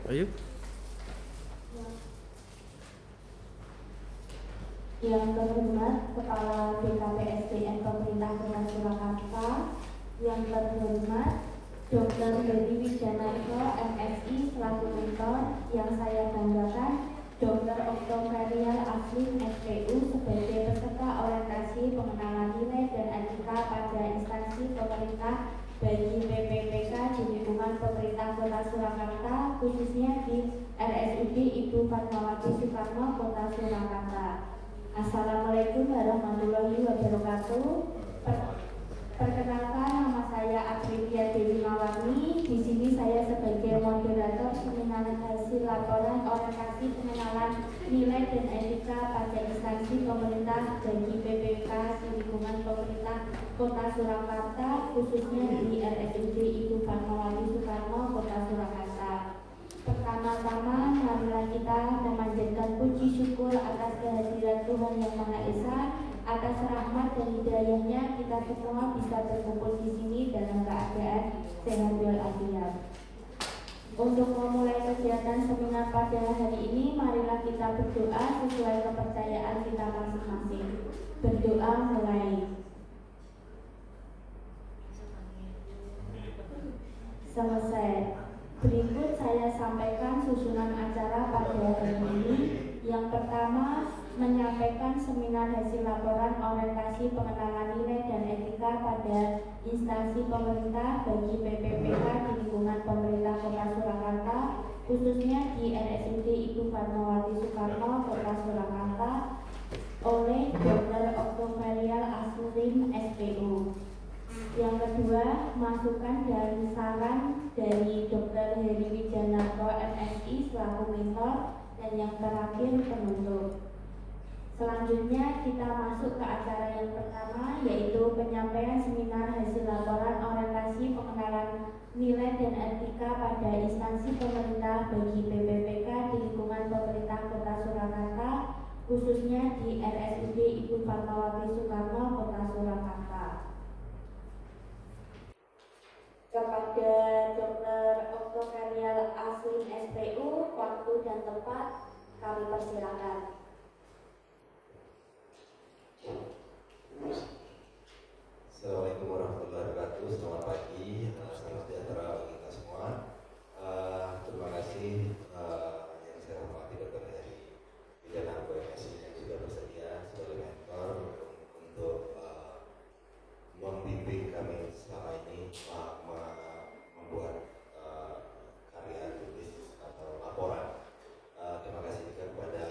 Ayo. Yang terhormat Kepala BKPSDM Pemerintah Kota Surakarta, yang terhormat Dr. Heri Wijanarko, MSI selaku rektor, yang saya banggakan Dr. Octaverial Aslin, SPU sebagai peserta orientasi pengenalan nilai dan etika pada instansi pemerintah bagi PPPK di lingkungan pemerintah Kota Surakarta, khususnya di RSUD Ibu Fatmawati Soekarno, Kota Surakarta. Assalamualaikum warahmatullahi wabarakatuh. Perkenalkan, nama saya Aprilia Dewi Mawani. Di sini saya sebagai moderator seminar hasil laporan orientasi pengenalan nilai dan etika pada instansi pemerintah bagi PPK di lingkungan pemerintah Kota Surakarta, khususnya di RSUD Ibu Fatmawati Soekarno, Kota Surakarta. Pertama-tama, marilah kita memanjatkan puji syukur atas kehadiran Tuhan Yang Maha Esa, atas rahmat dan hidayahnya kita semua bisa berkumpul di sini dalam keadaan sehat walafiat. Untuk memulai kegiatan seminar pada hari ini, marilah kita berdoa sesuai kepercayaan kita masing-masing. Berdoa mulai. Selesai. Berikut saya sampaikan susunan acara pada hari ini. Yang pertama, menyampaikan seminar hasil laporan orientasi pengenalan nilai dan etika pada instansi pemerintah bagi PPPK di lingkungan pemerintah Kota Surakarta, khususnya di RSUD Ibu Fatmawati Soekarno, Kota Surakarta, oleh Dr. Octaverial Aslin, SPU. Yang kedua, masukan dan saran dari Dr. Heri Wijanarko, MSI selaku mentor, dan yang terakhir penutup. Selanjutnya kita masuk ke acara yang pertama, yaitu penyampaian seminar hasil laporan orientasi pengenalan nilai dan etika pada instansi pemerintah bagi PPPK di lingkungan pemerintah Kota Surakarta, khususnya di RSUD Ibu Fatmawati Soekarno, Kota Surakarta. Kepada Dr. Octaverial Aslin, SPU, waktu dan tempat kami persilakan. Assalamualaikum warahmatullahi wabarakatuh. Selamat pagi, salam sejahtera bagi kita semua. Terima kasih yang saya hormati Dr. Heri Wijanarko, MSI, yang sudah bersedia sebagai mentor untuk membimbing kami selama ini membuat karya tulis atau laporan. Terima kasih juga kepada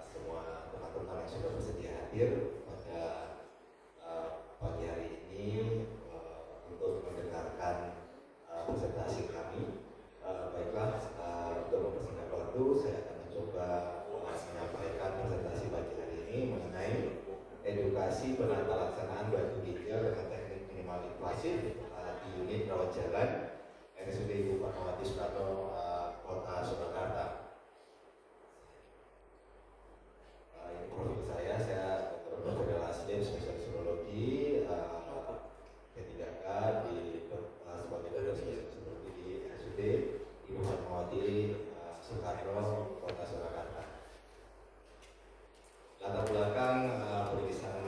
semua teman-teman yang sudah bersedia hadir pada pagi hari ini untuk mendengarkan presentasi kami. Baiklah, untuk mempersingkat waktu, saya akan mencoba menyampaikan presentasi pagi hari ini mengenai edukasi penata laksanaan batu ginjal dengan teknik minimal invasif di unit rawat jalan RSUD Ibu Fatmawati Soekarno, Kota Surakarta. Ini profil saya Dr. Octaverial Aslin, spesialis urologi, P3K sebagai dokter spesialis urologi di RSUD Ibu Fatmawati Soekarno, Kota Surakarta. Latar belakang penulisan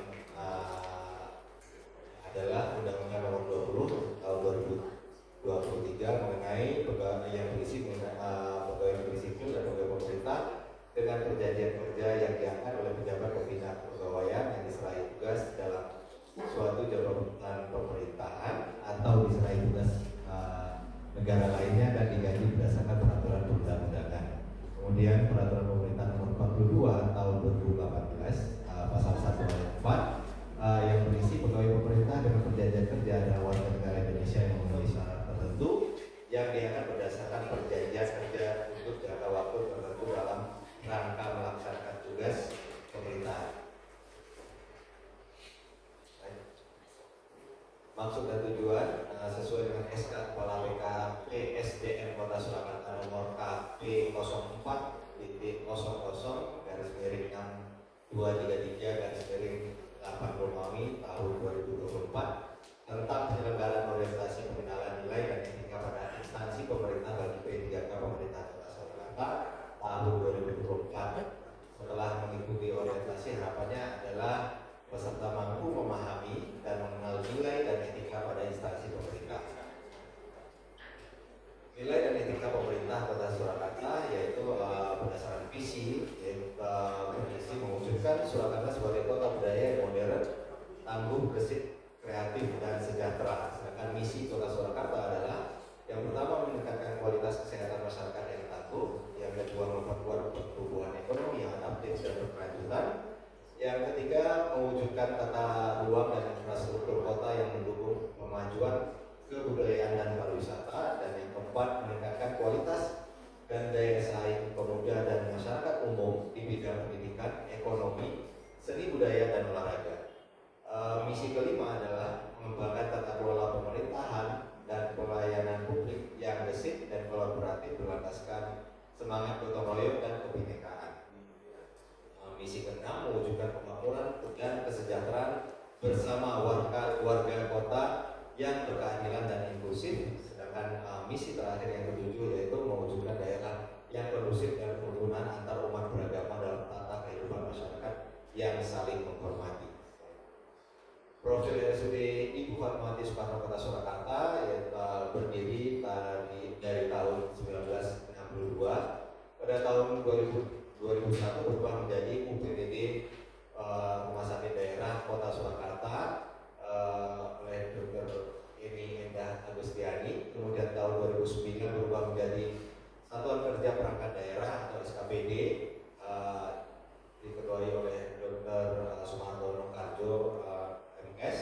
adalah Undang-Undang Nomor 20 Tahun 2023 mengenai pegawai yang berisi pegawai negeri sipil dan pegawai pemerintah dengan perjanjian kerja yang diangkat oleh pejabat pembina kepegawaian yang diserahi tugas dalam suatu jabatan pemerintahan atau diserahi tugas negara lainnya dan digaji berdasarkan peraturan perundang-undangan. Kemudian peraturan pemerintah nomor 42 tahun 2018 pasal 1 ayat 4 yang berisi pegawai pemerintah dengan perjanjian kerja adalah warga negara Indonesia yang memenuhi syarat tertentu yang diangkat berdasarkan perjanjian kerja untuk jangka waktu tertentu dalam rangka melaksanakan tugas pemerintahan. Maksud dan tujuan sesuai dengan SK Kepala BKPSDM Kota Surakarta nomor KP04/6/233/8 Romawi tahun 2024 tentang penyelenggaraan orientasi pengenalan nilai dan etika pada instansi pemerintah bagi P3K pemerintah Jakarta tahun 2024. Setelah mengikuti orientasi, harapannya adalah peserta mampu memahami dan mengenal nilai dan etika pada instansi pemerintah. Nilai dan etika pemerintah Kota Surakarta yaitu berdasarkan visi, yaitu bervisi mewujudkan Surakarta sebagai kota budaya yang modern, tangguh, gesit, kreatif, dan sejahtera. Sedangkan misi Kota Surakarta adalah yang pertama meningkatkan kualitas kesehatan masyarakat yang tangguh, yang kedua memperkuat pertumbuhan ekonomi yang adaptif dan berkelanjutan, yang ketiga mewujudkan tata ruang dan infrastruktur kota yang mendukung kemajuan kebudayaan dan pariwisata, dan yang keempat meningkatkan kualitas dan daya saing pemuda dan masyarakat umum di bidang pendidikan, ekonomi, seni budaya dan olahraga. Misi kelima adalah mengembangkan tata kelola pemerintahan dan pelayanan publik yang gesit dan kolaboratif berlandaskan semangat gotong royong dan kebinekaan. Misi keenam mewujudkan kemakmuran dan kesejahteraan bersama warga kota yang berkeadilan dan inklusif. Sedangkan misi terakhir yang ketujuh yaitu mewujudkan daerah yang kondusif dan kerukunan antar umat beragama dalam tata kehidupan masyarakat yang saling menghormati. Profil RSUD Ibu Fatmawati Soekarno Kota Surakarta yaitu berdiri dari tahun 1962. Pada tahun 2001 berubah menjadi UPTD Rumah Sakit Daerah Kota Surakarta oleh Dr. Eni Endah Agustiani. Kemudian tahun 2009 berubah menjadi Satuan Kerja Perangkat Daerah atau SKPD, diketuai oleh Dr. Sumartono Karjo MS.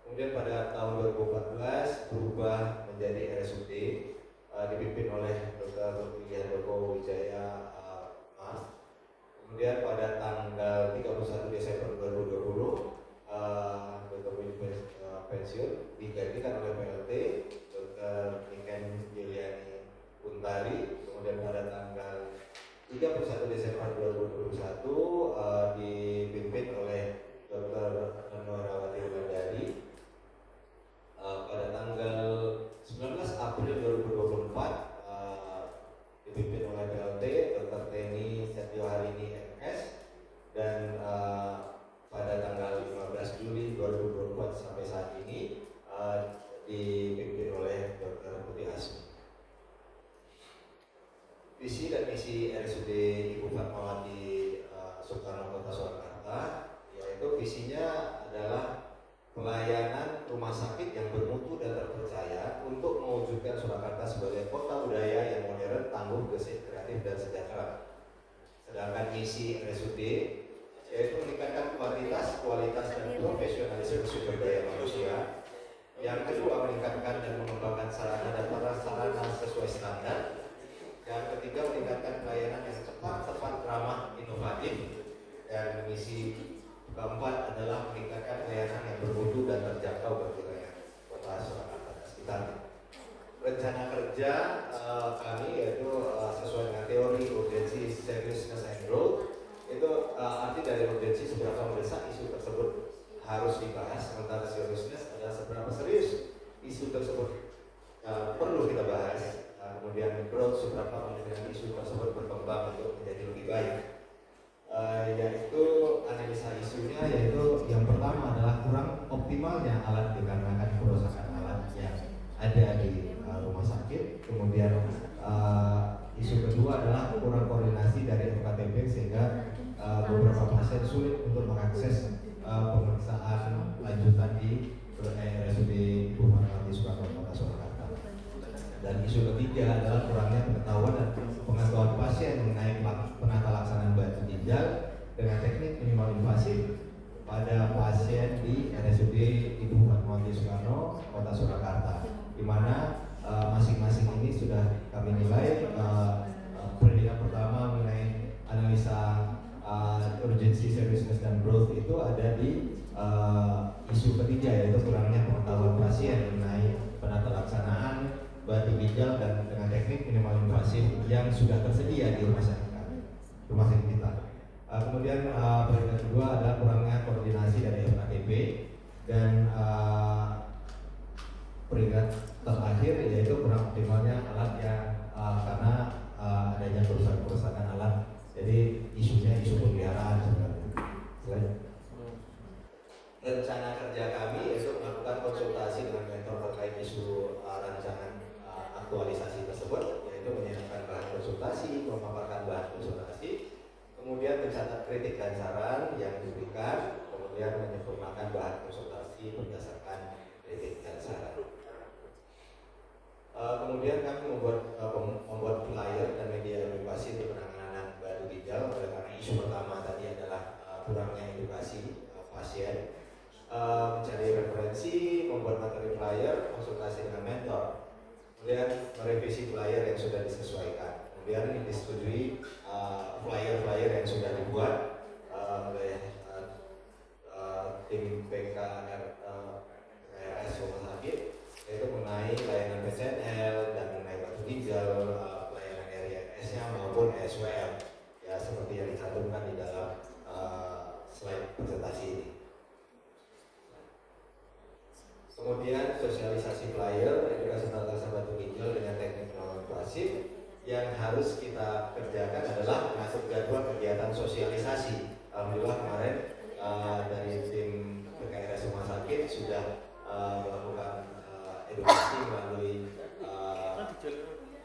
Kemudian pada tahun 2014 berubah menjadi RSUD, dipimpin oleh Dr. Widyadoko Wijaya Mas. Kemudian pada tanggal 31 Desember 2020 Dr. Widyadoko pensiun, digantikan oleh PLT Dr. Niken Juliani Untari. Kemudian pada tanggal 31 Desember 2021 dipimpin oleh Dr. Norawati Wulandari. Pada tanggal 19 April 2024 dipimpin oleh PLT Dr. Teni Setioharini MS, dan pada tanggal 15 Juli 2024 sampai saat ini dipimpin oleh Dr. Putih Hasmi. Visi dan misi RSUD Ibu Fatmawati Soekarno Kota Surakarta yaitu visinya adalah pelayanan rumah sakit yang bermutu dan terpercaya untuk mewujudkan Surakarta sebagai kota budaya yang modern, tangguh, gesit, kreatif, dan sejahtera. Sedangkan misi RSUD yaitu meningkatkan kualitas dan profesionalisme sumber daya manusia. Yang kedua, meningkatkan dan mengembangkan sarana dan prasarana sesuai standar. Yang ketiga, meningkatkan pelayanan yang cepat, tepat, ramah, inovatif. Dan misi keempat adalah meningkatkan pelayanan yang bermutu dan terjangkau bagi wilayah Kota Surakarta dan sekitarnya. Rencana kerja kami yaitu sesuai dengan teori urgensi, seriousness, and growth. Itu arti dari urgensi seberapa mendesak isu tersebut harus dibahas, sementara seriousness adalah seberapa serius isu tersebut perlu kita bahas. Kemudian growth seberapa mungkin isu tersebut berkembang untuk menjadi lebih baik. Yaitu analisa isunya, yaitu yang pertama adalah kurang optimalnya alat dikarenakan kerusakan alat yang ada di rumah sakit. Kemudian isu kedua adalah kurang koordinasi dari FKTP sehingga beberapa pasien sulit untuk mengakses pemeriksaan lanjutan di RSUD Ibu Fatmawati Soekarno Kota Surakarta. Dan isu ketiga adalah kurangnya pengetahuan dan pengetahuan pasien mengenai penata laksanaan batu ginjal dengan teknik minimal invasif pada pasien di RSUD Ibu Fatmawati Soekarno Kota Surakarta, di mana masing-masing ini sudah kami nilai. Predikat pertama mengenai analisa urgency, seriousness, dan growth itu ada di isu ketiga, yaitu kurangnya pengetahuan pasien mengenai penata laksanaan batu ginjal dan dengan teknik minimal invasif yang sudah tersedia di rumah sakit kita. Kemudian predikat kedua adalah kurangnya koordinasi dari FKTP, dan predikat terakhir yaitu kurang optimalnya alat yang karena adanya kerusakan kritik dan saran yang diberikan, kemudian menyempurnakan bahan konsultasi berdasarkan kritik dan saran. Kemudian kami membuat flyer dan media edukasi untuk penanganan batu ginjal, oleh karena isu pertama tadi adalah kurangnya edukasi pasien. Mencari referensi, membuat materi flyer, konsultasi dengan mentor, kemudian merevisi flyer yang sudah disesuaikan, kemudian disetujui flyer-flyer yang sudah dibuat oleh tim PKRS Rumah Sakit, yaitu mengenai layanan PCNL dan mengenai batu ginjal, pelayanan RIS-nya maupun SWM, ya seperti yang dicantumkan di dalam slide presentasi ini. Kemudian sosialisasi flyer, edukasi tentang batu ginjal dengan teknik non invasif. Yang harus kita kerjakan adalah mengatur jadwal kegiatan sosialisasi. Alhamdulillah kemarin dari tim PKRS Rumah Sakit sudah melakukan edukasi melalui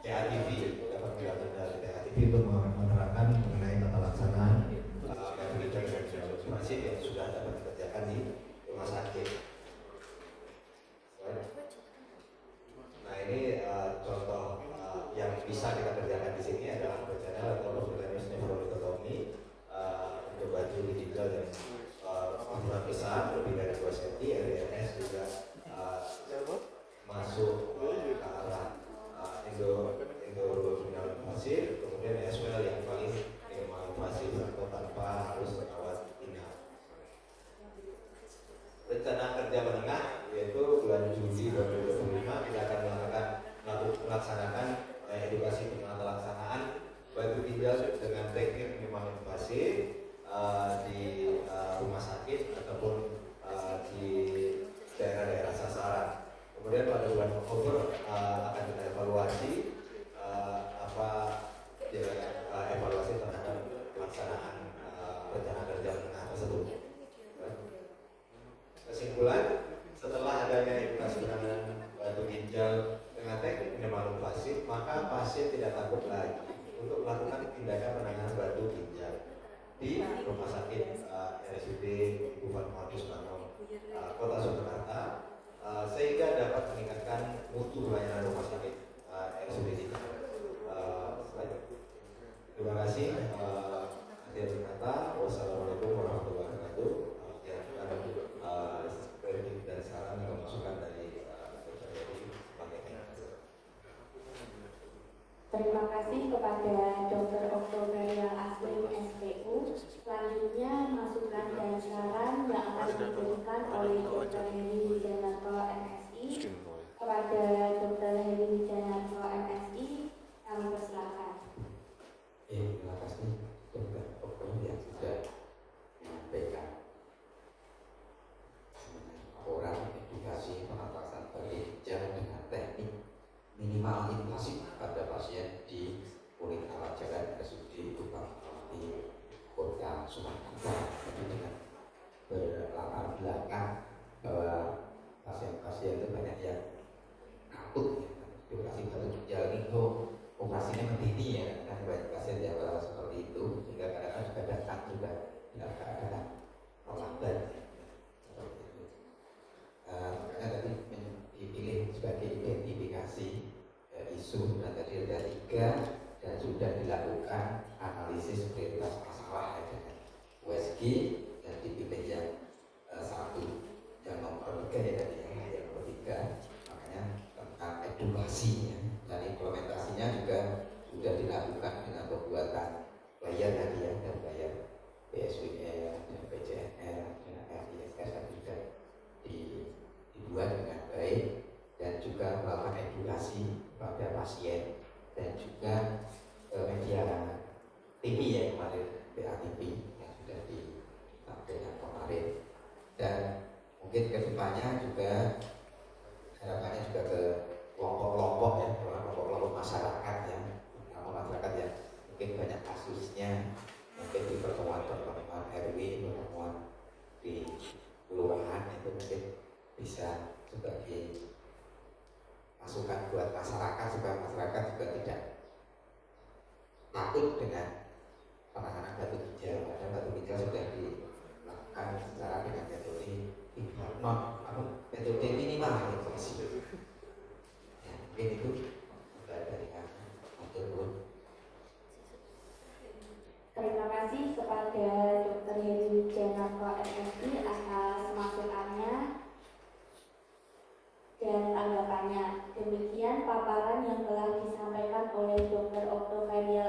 PATV, dapat pendapat dari PATV untuk menerapkan mengenai tata laksana batu ginjal dan invasif yang sudah dapat dikerjakan di rumah sakit. Nah ini contoh yang bisa kita kerjakan di sini adalah channel atau performance nefrototomi untuk batu ginjal dan ukuran besar lebih dari 2 cm. RDNS juga masuk ke arah endorenal invasif, kemudian SWL yang paling minimal invasif atau tanpa harus rawat inap. Rencana kerja menengah yaitu bulan Juli 2025 kita akan melaksanakan edukasi pelaksanaan batu ginjal dengan teknik minimal invasif di rumah sakit ataupun di daerah-daerah sasaran. Kemudian pada bulan Oktober akan kita evaluasi evaluasi terhadap pelaksanaan rencana kerja menengah tersebut. Kesimpulan, setelah adanya edukasi penanganan batu ginjal dengan teknik minimal invasif, maka pasien tidak takut lagi untuk melakukan tindakan penanganan batu ginjal di rumah sakit RSUD Ibu Fatmawati Soekarno Kota Surakarta, sehingga dapat meningkatkan mutu pelayanan rumah sakit RSUD kita. Terima kasih. Akhir kata, wassalamualaikum warahmatullahi wabarakatuh. Kritik dan saran atau masukan dari Terima kasih kepada Dr. Oktober Aslim SPU. Selanjutnya masukan dan saran yang akan diberikan oleh Dr. Heri Wijanarko MSI. Kepada Dr. Heri Wijanarko MSI, kami persilakan. Terima kasih Dr. Oktober yang sudah menyampaikan orang edukasi penatasan batu ginjal dengan teknik minimal invasif pada pasien di unit rawat jalan RSUD Ibu Fatmawati Kota Surakarta. Jadi dengan berlatar belakang bahwa pasien-pasien itu banyak yang takut edukasi batu ginjal ini operasinya mentini ya, kan banyak pasien yang seperti itu, sehingga kadang-kadang juga datang juga dalam keadaan terlambat. Makanya tadi dipilih sebagai identifikasi isu dan tadi ada 3 dan sudah dilakukan analisis prioritas masalah dengan USG dan dipilih yang 1 yang nomor 3 ya tadi yang nomor 3, makanya tentang edukasinya dan implementasinya juga sudah dilakukan dengan pembuatan bayar tadi ya, dan bayar PSWL dan PCNL dan RIS dan juga dibuat dengan baik dan juga melakukan edukasi kepada pasien dan juga media TV ya kemarin, PATV yang sudah ditampilkan kemarin, dan mungkin kedepannya juga harapannya juga ke kelompok-kelompok ya, kelompok-kelompok masyarakat ya, masyarakat yang mungkin banyak kasusnya, mungkin di pertemuan-pertemuan RW, pertemuan di kelurahan itu mungkin bisa sebagai masukan buat masyarakat supaya masyarakat juga tidak takut dengan penanganan batu ginjal. Karena batu ginjal ketika sudah dilakukan secara dengan metode metode minimal edukasi. Ya, mungkin itu dari kami. Terima kasih kepada Dr. Heri Wijanarko SSI atas masukannya dan tanggapannya. Demikian paparan yang telah disampaikan oleh Dr. Oktavianto